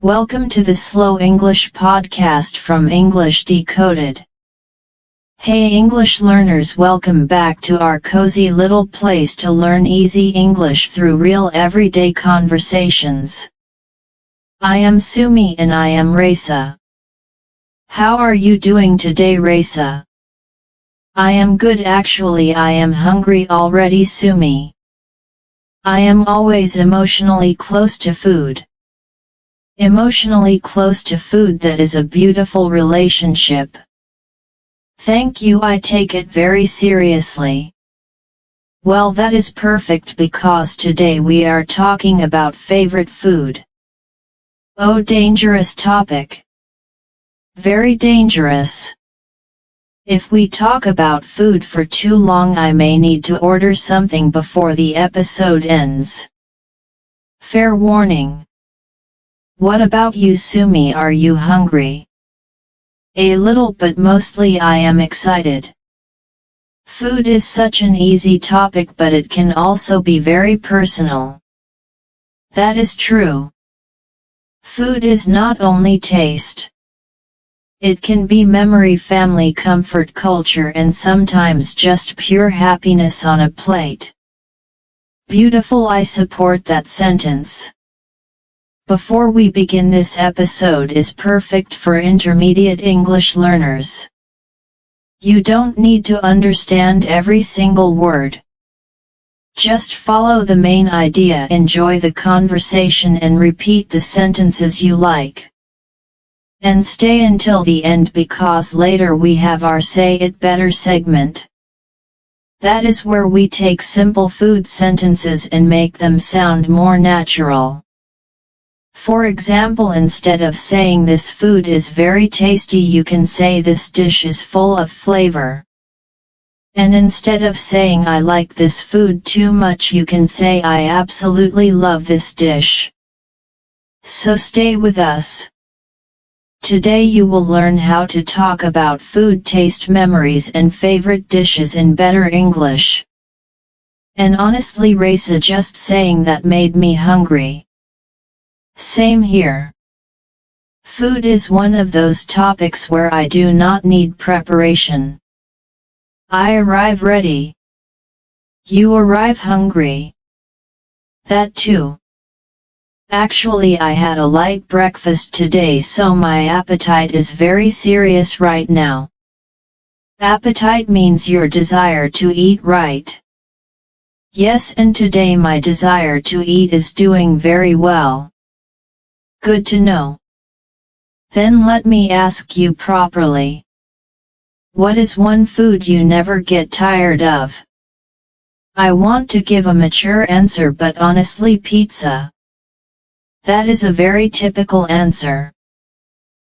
Welcome to the Slow English podcast from English Decoded. Hey English learners, welcome back to our cozy little place to learn easy English through real everyday conversations. I am Sumi and I am Raisa. How are you doing today, Raisa? I am good, actually. I am hungry already, Sumi. I am always emotionally close to food. Emotionally close to food, that is a beautiful relationship. Thank you, I take it very seriously. Well, that is perfect, because today we are talking about favorite food. Oh, dangerous topic. Very dangerous. If we talk about food for too long, I may need to order something before the episode ends. Fair warning. What about you, Sumi? Are you hungry? A little, but mostly I am excited. Food is such an easy topic, but it can also be very personal. That is true. Food is not only taste. It can be memory, family, comfort, culture, and sometimes just pure happiness on a plate. Beautiful, I support that sentence. Before we begin, this episode is perfect for intermediate English learners. You don't need to understand every single word. Just follow the main idea, enjoy the conversation, and repeat the sentences you like. And stay until the end, because later we have our Say It Better segment. That is where we take simple food sentences and make them sound more natural. For example, instead of saying this food is very tasty, you can say this dish is full of flavor. And instead of saying I like this food too much, you can say I absolutely love this dish. So stay with us. Today you will learn how to talk about food, taste, memories, and favorite dishes in better English. And honestly, Raisa, just saying that made me hungry. Same here. Food is one of those topics where I do not need preparation. I arrive ready. You arrive hungry. That too. Actually, I had a light breakfast today, so my appetite is very serious right now. Appetite means your desire to eat, right? Yes, and today my desire to eat is doing very well. Good to know. Then let me ask you properly. What is one food you never get tired of? I want to give a mature answer, but honestly, pizza. That is a very typical answer.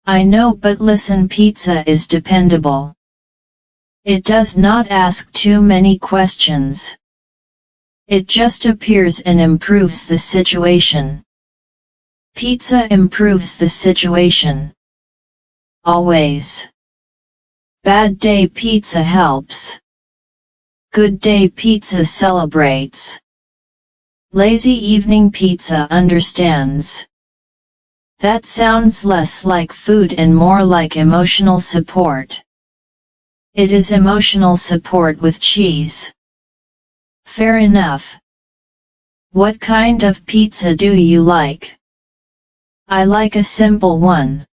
I know, but listen, pizza is dependable. It does not ask too many questions. It just appears and improves the situation. Pizza improves the situation. Always. Bad day, pizza helps. Good day, pizza celebrates. Lazy evening, pizza understands. That sounds less like food and more like emotional support. It is emotional support with cheese. Fair enough. What kind of pizza do you like? I like a simple one.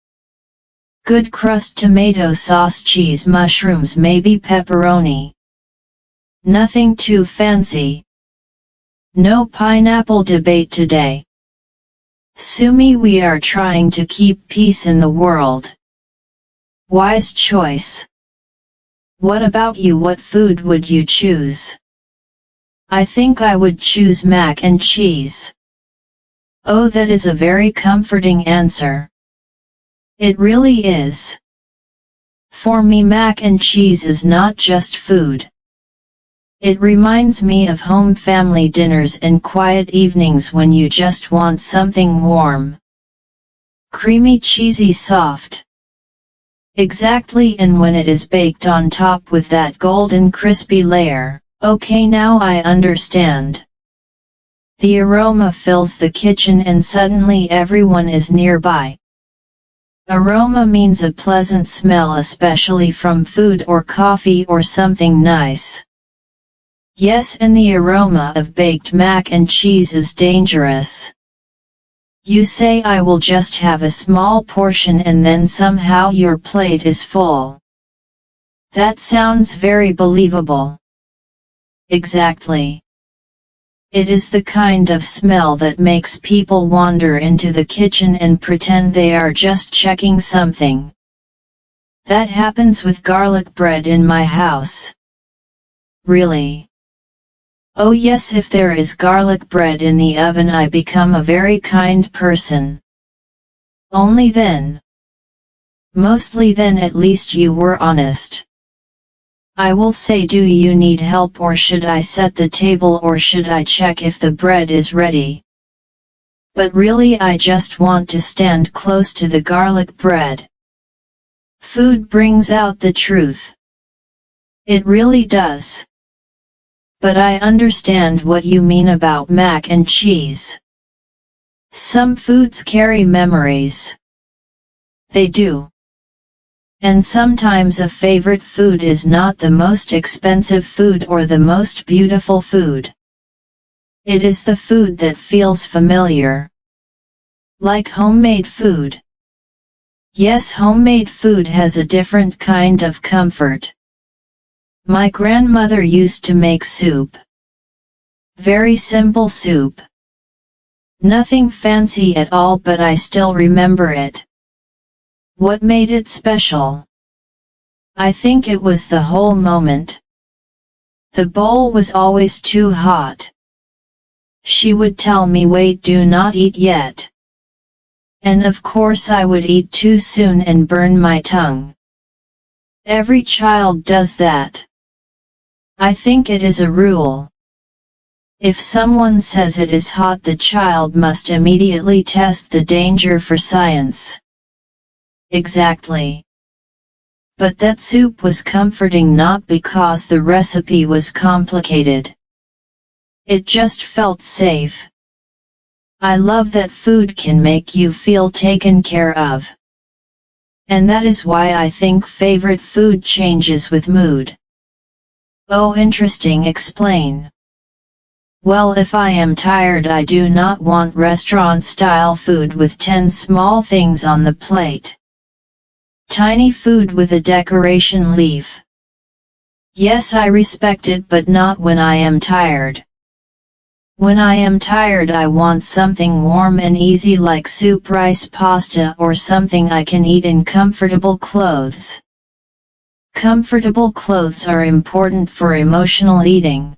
Good crust, tomato sauce, cheese, mushrooms, maybe pepperoni. Nothing too fancy. No pineapple debate today. Sumi, we are trying to keep peace in the world. Wise choice. What about you? What food would you choose? I think I would choose mac and cheese. Oh, that is a very comforting answer. It really is. For me, mac and cheese is not just food. It reminds me of home, family dinners, and quiet evenings when you just want something warm. Creamy, cheesy, soft. Exactly, and when it is baked on top with that golden crispy layer. Okay, now I understand. The aroma fills the kitchen and suddenly everyone is nearby. Aroma means a pleasant smell, especially from food or coffee or something nice. Yes, and the aroma of baked mac and cheese is dangerous. You say I will just have a small portion and then somehow your plate is full. That sounds very believable. Exactly. It is the kind of smell that makes people wander into the kitchen and pretend they are just checking something. That happens with garlic bread in my house. Really? Oh yes, if there is garlic bread in the oven I become a very kind person. Only then. Mostly then, at least you were honest. I will say, do you need help, or should I set the table, or should I check if the bread is ready? But really I just want to stand close to the garlic bread. Food brings out the truth. It really does. But I understand what you mean about mac and cheese. Some foods carry memories. They do. And sometimes a favorite food is not the most expensive food or the most beautiful food. It is the food that feels familiar. Like homemade food. Yes, homemade food has a different kind of comfort. My grandmother used to make soup. Very simple soup. Nothing fancy at all, but I still remember it. What made it special? I think it was the whole moment. The bowl was always too hot. She would tell me, wait, do not eat yet. And of course I would eat too soon and burn my tongue. Every child does that. I think it is a rule. If someone says it is hot, the child must immediately test the danger for science. Exactly. But that soup was comforting not because the recipe was complicated. It just felt safe. I love that food can make you feel taken care of. And that is why I think favorite food changes with mood. Oh, interesting, explain. Well, if I am tired, I do not want restaurant-style food with 10 small things on the plate. Tiny food with a decoration leaf. Yes, I respect it, but not when I am tired. When I am tired, I want something warm and easy like soup, rice, pasta, or something I can eat in comfortable clothes. Comfortable clothes are important for emotional eating.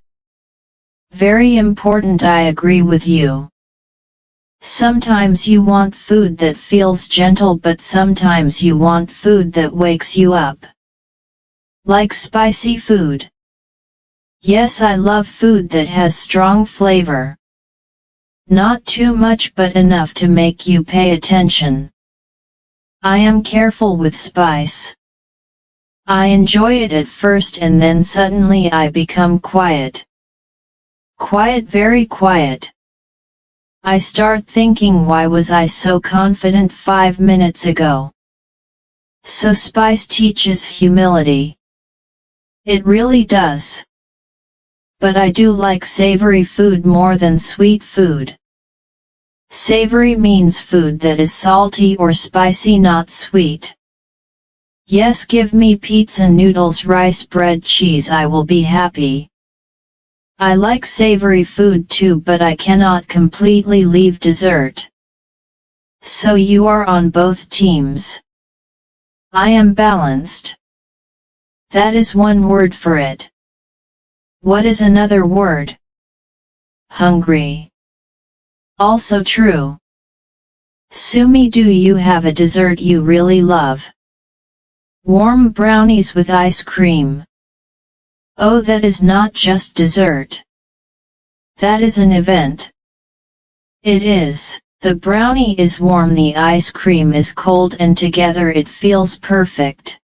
Very important, I agree with you. Sometimes you want food that feels gentle, but sometimes you want food that wakes you up. Like spicy food. Yes, I love food that has strong flavor. Not too much, but enough to make you pay attention. I am careful with spice. I enjoy it at first and then suddenly I become quiet. Quiet, very quiet. I start thinking, why was I so confident 5 minutes ago? So spice teaches humility. It really does. But I do like savory food more than sweet food. Savory means food that is salty or spicy, not sweet. Yes, give me pizza, noodles, rice, bread, cheese, I will be happy. I like savory food too, but I cannot completely leave dessert. So you are on both teams. I am balanced. That is one word for it. What is another word? Hungry. Also true. Sumi, do you have a dessert you really love? Warm brownies with ice cream. Oh, that is not just dessert. That is an event. It is. The brownie is warm, the ice cream is cold, and together it feels perfect.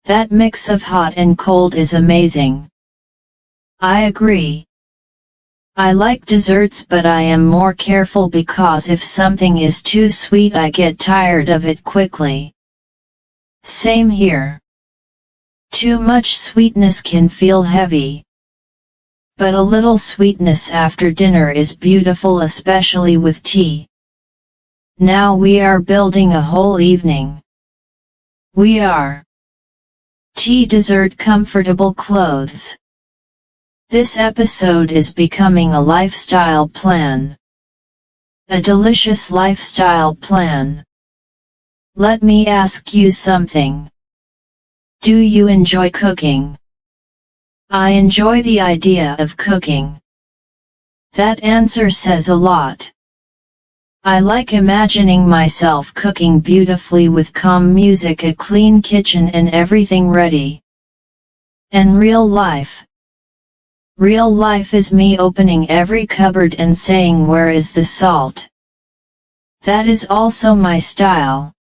That mix of hot and cold is amazing. I agree. I like desserts, but I am more careful because if something is too sweet I get tired of it quickly. Same here. Too much sweetness can feel heavy. But a little sweetness after dinner is beautiful, especially with tea. Now we are building a whole evening. We are. Tea, dessert, comfortable clothes. This episode is becoming a lifestyle plan. A delicious lifestyle plan. Let me ask you something. Do you enjoy cooking? I enjoy the idea of cooking. That answer says a lot. I like imagining myself cooking beautifully with calm music, a clean kitchen and everything ready. And real life. Real life is me opening every cupboard and saying, "Where is the salt?" That is also my style.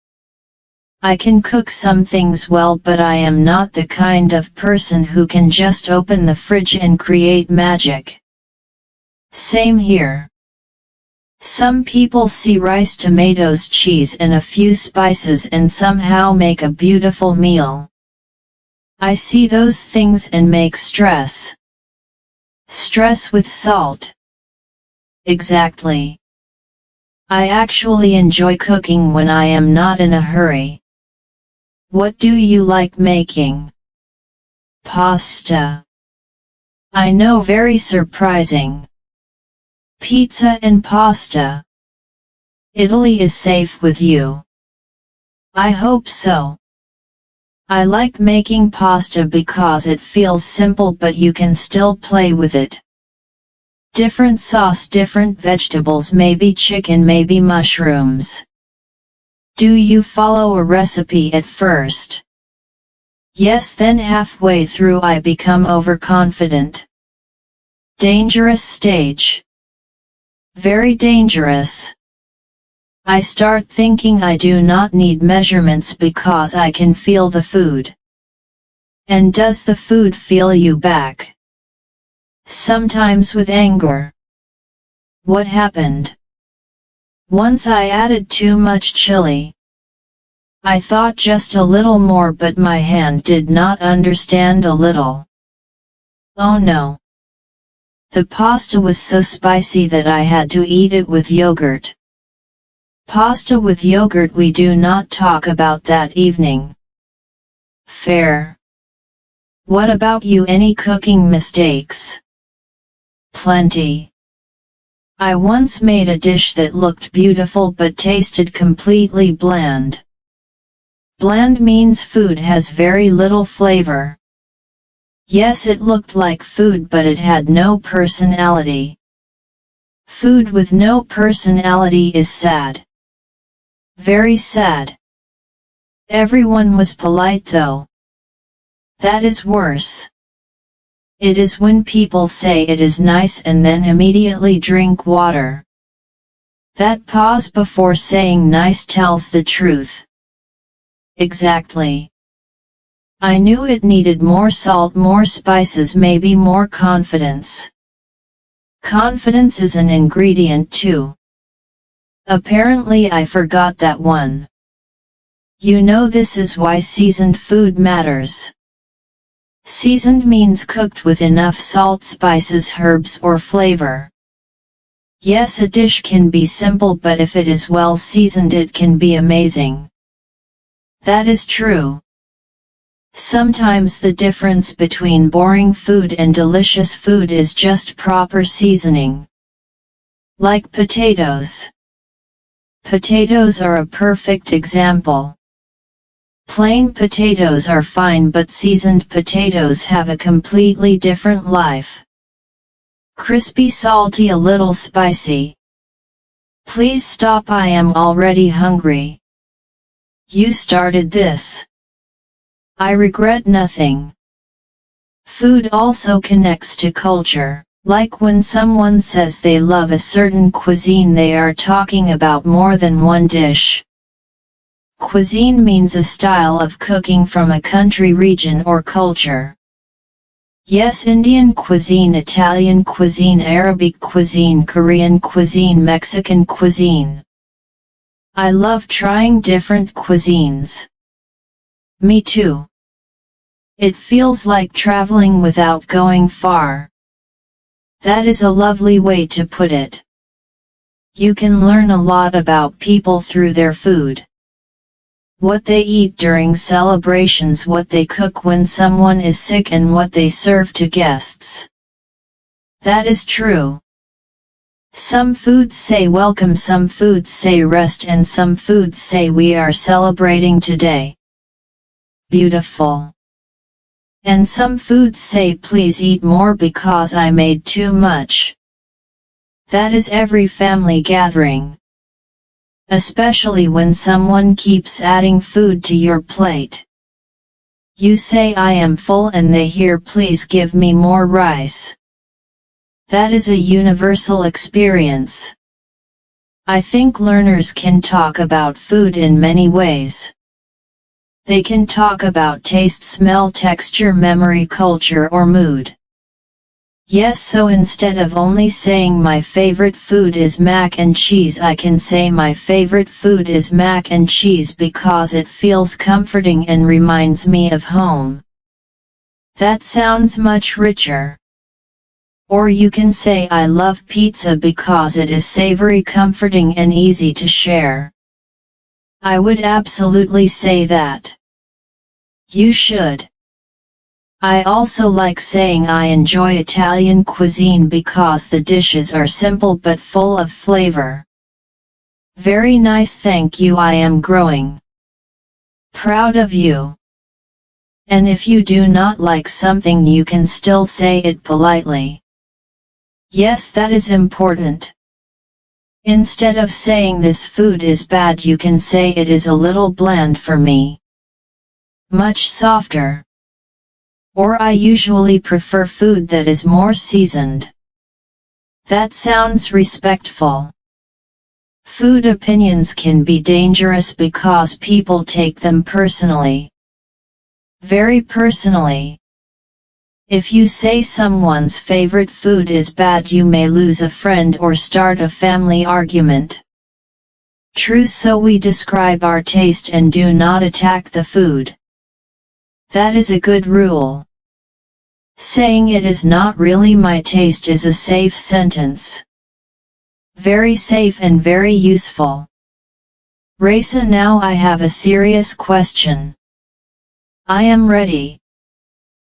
I can cook some things well, but I am not the kind of person who can just open the fridge and create magic. Same here. Some people see rice, tomatoes, cheese and a few spices and somehow make a beautiful meal. I see those things and make stress. Stress with salt. Exactly. I actually enjoy cooking when I am not in a hurry. What do you like making? Pasta. I know, very surprising. Pizza and pasta. Italy is safe with you. I hope so. I like making pasta because it feels simple, but you can still play with it. Different sauce, different vegetables, maybe chicken, maybe mushrooms. Do you follow a recipe at first? Yes, then halfway through I become overconfident. Dangerous stage. Very dangerous. I start thinking I do not need measurements because I can feel the food. And does the food feel you back? Sometimes with anger. What happened? Once I added too much chili. I thought just a little more, but my hand did not understand a little. Oh no. The pasta was so spicy that I had to eat it with yogurt. Pasta with yogurt, we do not talk about that evening. Fair. What about you? Any cooking mistakes? Plenty. I once made a dish that looked beautiful but tasted completely bland. Bland means food has very little flavor. Yes, it looked like food, but it had no personality. Food with no personality is sad. Very sad. Everyone was polite though. That is worse. It is when people say it is nice and then immediately drink water. That pause before saying nice tells the truth. Exactly. I knew it needed more salt, more spices, maybe more confidence. Confidence is an ingredient too. Apparently I forgot that one. You know, this is why seasoned food matters. Seasoned means cooked with enough salt, spices, herbs or flavor. Yes, a dish can be simple, but if it is well seasoned it can be amazing. That is true. Sometimes the difference between boring food and delicious food is just proper seasoning. Like potatoes. Potatoes are a perfect example. Plain potatoes are fine, but seasoned potatoes have a completely different life. Crispy, salty, a little spicy. Please stop, I am already hungry. You started this. I regret nothing. Food also connects to culture. Like when someone says they love a certain cuisine, they are talking about more than one dish. Cuisine means a style of cooking from a country, region or culture. Yes, Indian cuisine, Italian cuisine, Arabic cuisine, Korean cuisine, Mexican cuisine. I love trying different cuisines. Me too. It feels like traveling without going far. That is a lovely way to put it. You can learn a lot about people through their food. What they eat during celebrations, what they cook when someone is sick, and what they serve to guests. That is true. Some foods say welcome, some foods say rest, and some foods say we are celebrating today. Beautiful. And some foods say please eat more because I made too much. That is every family gathering. Especially when someone keeps adding food to your plate. You say I am full and they hear please give me more rice. That is a universal experience. I think learners can talk about food in many ways. They can talk about taste, smell, texture, memory, culture, or mood. Yes, so instead of only saying my favorite food is mac and cheese, I can say my favorite food is mac and cheese because it feels comforting and reminds me of home. That sounds much richer. Or you can say I love pizza because it is savory, comforting, and easy to share. I would absolutely say that. You should. I also like saying I enjoy Italian cuisine because the dishes are simple but full of flavor. Very nice, thank you, I am growing. Proud of you. And if you do not like something, you can still say it politely. Yes, that is important. Instead of saying this food is bad, you can say it is a little bland for me. Much softer. Or I usually prefer food that is more seasoned. That sounds respectful. Food opinions can be dangerous because people take them personally. Very personally. If you say someone's favorite food is bad, you may lose a friend or start a family argument. True, so we describe our taste and do not attack the food. That is a good rule. Saying it is not really my taste is a safe sentence. Very safe and very useful. Raisa, now I have a serious question. I am ready.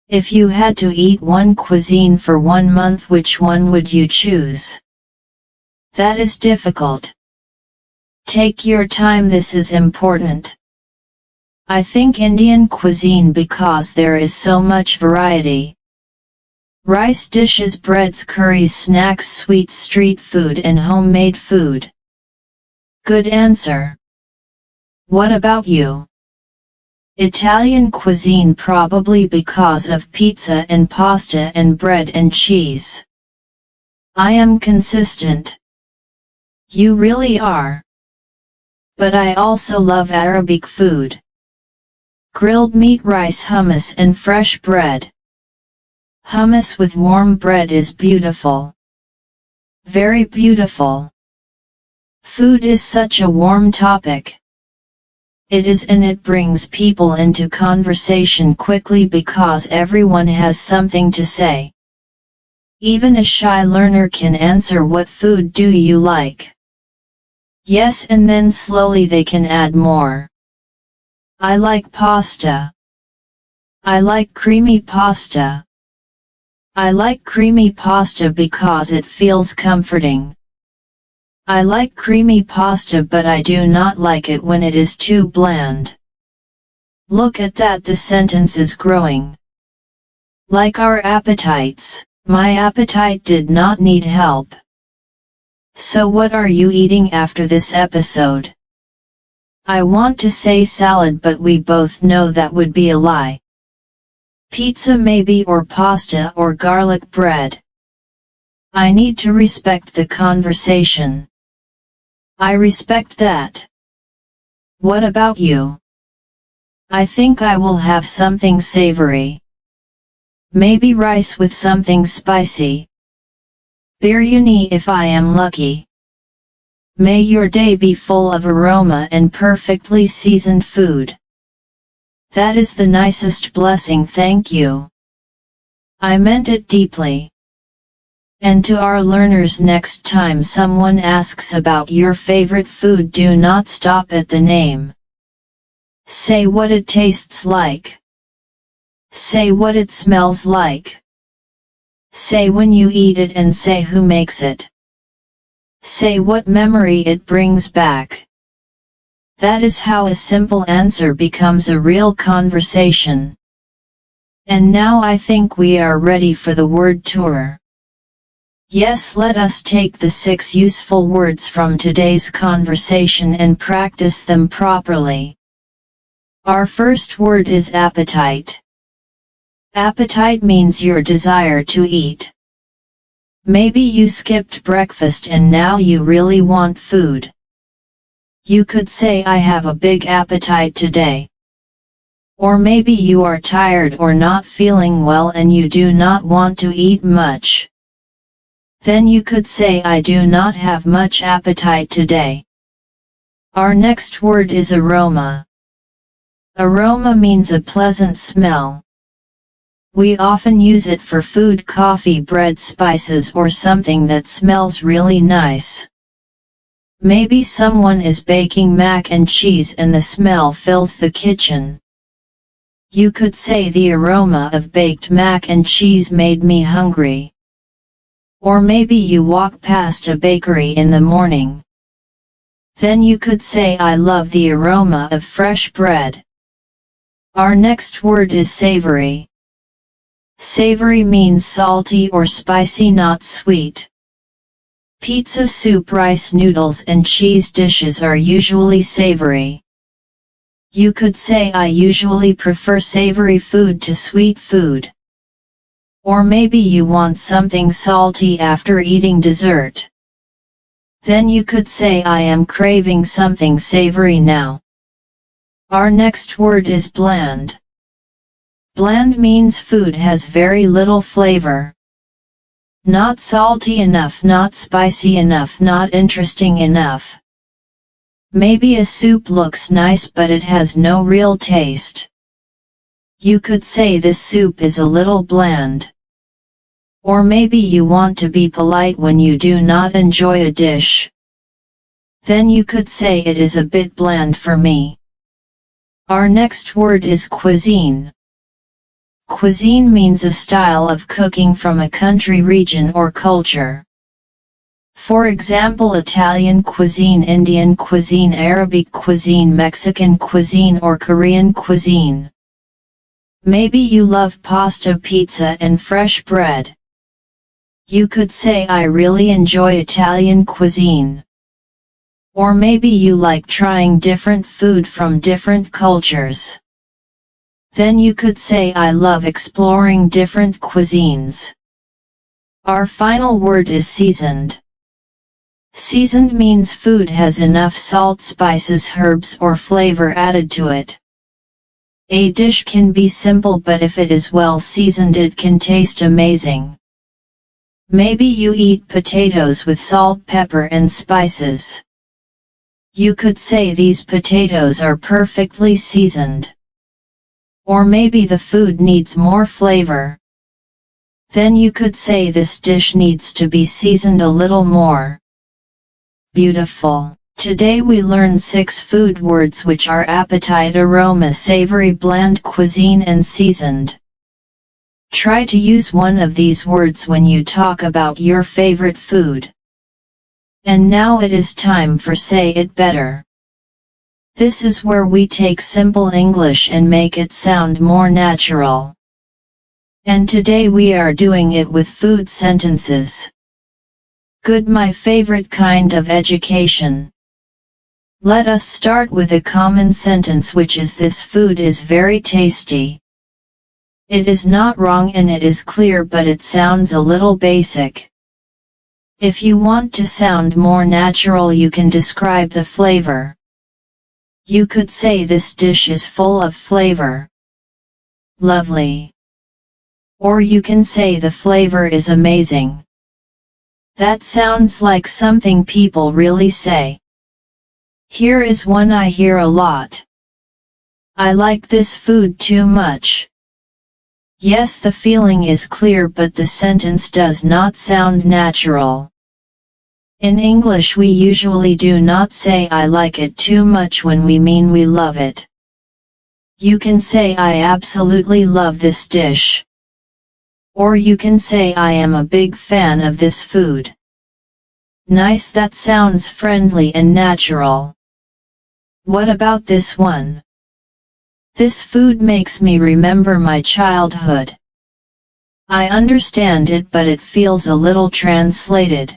If you had to eat one cuisine for 1 month, which one would you choose? That is difficult. Take your time, this is important. I think Indian cuisine because there is so much variety. Rice dishes, breads, curries, snacks, sweets, street food, and homemade food. Good answer. What about you? Italian cuisine probably because of pizza and pasta and bread and cheese. I am consistent. You really are. But I also love Arabic food. Grilled meat, rice, hummus, and fresh bread. Hummus with warm bread is beautiful. Very beautiful. Food is such a warm topic. It is, and it brings people into conversation quickly because everyone has something to say. Even a shy learner can answer, what food do you like? Yes, and then slowly they can add more. I like pasta. I like creamy pasta. I like creamy pasta because it feels comforting. I like creamy pasta, but I do not like it when it is too bland. Look at that, the sentence is growing. Like our appetites, my appetite did not need help. So what are you eating after this episode? I want to say salad, but we both know that would be a lie. Pizza maybe, or pasta, or garlic bread. I need to respect the conversation. I respect that. What about you? I think I will have something savory. Maybe rice with something spicy. Biryani if I am lucky. May your day be full of aroma and perfectly seasoned food. That is the nicest blessing, thank you. I meant it deeply. And to our learners, next time someone asks about your favorite food, do not stop at the name. Say what it tastes like. Say what it smells like. Say when you eat it and say who makes it. Say what memory it brings back. That is how a simple answer becomes a real conversation. And now I think we are ready for the word tour. Yes, let us take the 6 useful words from today's conversation and practice them properly. Our first word is appetite. Appetite means your desire to eat. Maybe you skipped breakfast and now you really want food. You could say, I have a big appetite today. Or maybe you are tired or not feeling well and you do not want to eat much. Then you could say, I do not have much appetite today. Our next word is aroma. Aroma means a pleasant smell. We often use it for food, coffee, bread, spices, or something that smells really nice. Maybe someone is baking mac and cheese and the smell fills the kitchen. You could say, the aroma of baked mac and cheese made me hungry. Or maybe you walk past a bakery in the morning. Then you could say, I love the aroma of fresh bread. Our next word is savoury. Savoury means salty or spicy, not sweet. Pizza, soup, rice, noodles, and cheese dishes are usually savoury. You could say, I usually prefer savoury food to sweet food. Or maybe you want something salty after eating dessert. Then you could say, I am craving something savoury now. Our next word is bland. Bland means food has very little flavor. Not salty enough, not spicy enough, not interesting enough. Maybe a soup looks nice but it has no real taste. You could say, this soup is a little bland. Or maybe you want to be polite when you do not enjoy a dish. Then you could say, it is a bit bland for me. Our next word is cuisine. Cuisine means a style of cooking from a country, region, or culture. For example, Italian cuisine, Indian cuisine, Arabic cuisine, Mexican cuisine, or Korean cuisine. Maybe you love pasta, pizza, and fresh bread. You could say, I really enjoy Italian cuisine. Or maybe you like trying different food from different cultures. Then you could say, I love exploring different cuisines. Our final word is seasoned. Seasoned means food has enough salt, spices, herbs, or flavor added to it. A dish can be simple, but if it is well seasoned, it can taste amazing. Maybe you eat potatoes with salt, pepper, and spices. You could say, these potatoes are perfectly seasoned. Or maybe the food needs more flavor. Then you could say, this dish needs to be seasoned a little more. Beautiful. Today we learned 6 food words, which are appetite, aroma, savory, bland, cuisine, and seasoned. Try to use one of these words when you talk about your favorite food. And now it is time for Say It Better. This is where we take simple English and make it sound more natural. And today we are doing it with food sentences. Good, my favorite kind of education. Let us start with a common sentence, which is, this food is very tasty. It is not wrong and it is clear, but it sounds a little basic. If you want to sound more natural, you can describe the flavor. You could say, this dish is full of flavor. Lovely. Or you can say the flavor is amazing. That sounds like something people really say. Here is one I hear a lot. I like this food too much. Yes, the feeling is clear, but the sentence does not sound natural. In English we usually do not say I like it too much when we mean we love it. You can say I absolutely love this dish. Or you can say I am a big fan of this food. Nice, that sounds friendly and natural. What about this one? This food makes me remember my childhood. I understand it, but it feels a little translated.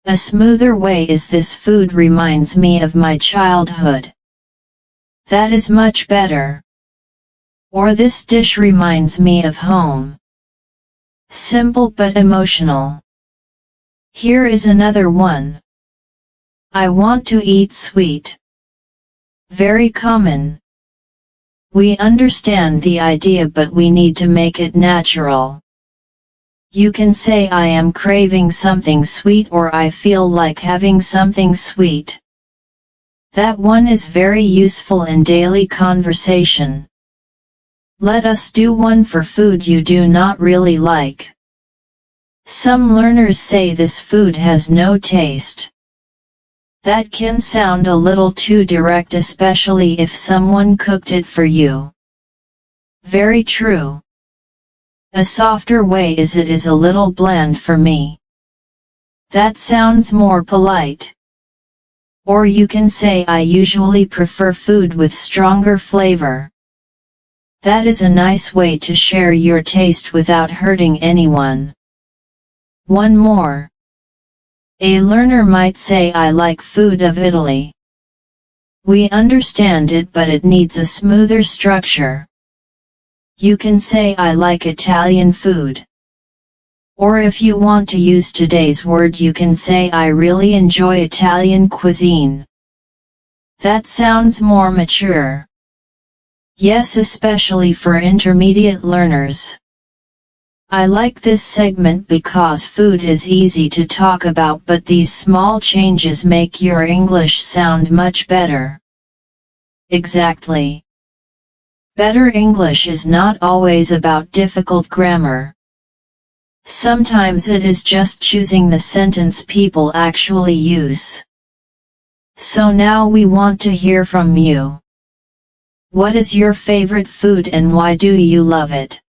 A smoother way is this food reminds me of my childhood. That is much better. Or this dish reminds me of home. Simple but emotional. Here is another one. I want to eat sweet. Very common. We understand the idea, but we need to make it natural. You can say I am craving something sweet, or I feel like having something sweet. That one is very useful in daily conversation. Let us do one for food you do not really like. Some learners say this food has no taste. That can sound a little too direct, especially if someone cooked it for you. Very true. A softer way is it is a little bland for me. That sounds more polite. Or you can say I usually prefer food with stronger flavor. That is a nice way to share your taste without hurting anyone. One more. A learner might say I like food of Italy. We understand it, but it needs a smoother structure. You can say I like Italian food. Or if you want to use today's word, you can say I really enjoy Italian cuisine. That sounds more mature. Yes, especially for intermediate learners. I like this segment because food is easy to talk about, but these small changes make your English sound much better. Exactly. Better English is not always about difficult grammar. Sometimes it is just choosing the sentence people actually use. So now we want to hear from you. What is your favorite food and why do you love it?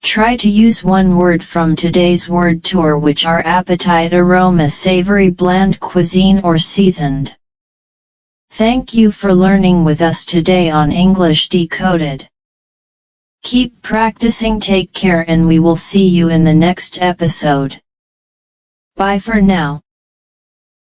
Try to use one word from today's word tour, which are appetite, aroma, savory, bland, cuisine, or seasoned. Thank you for learning with us today on English Decoded. Keep practicing, take care, and we will see you in the next episode. Bye for now.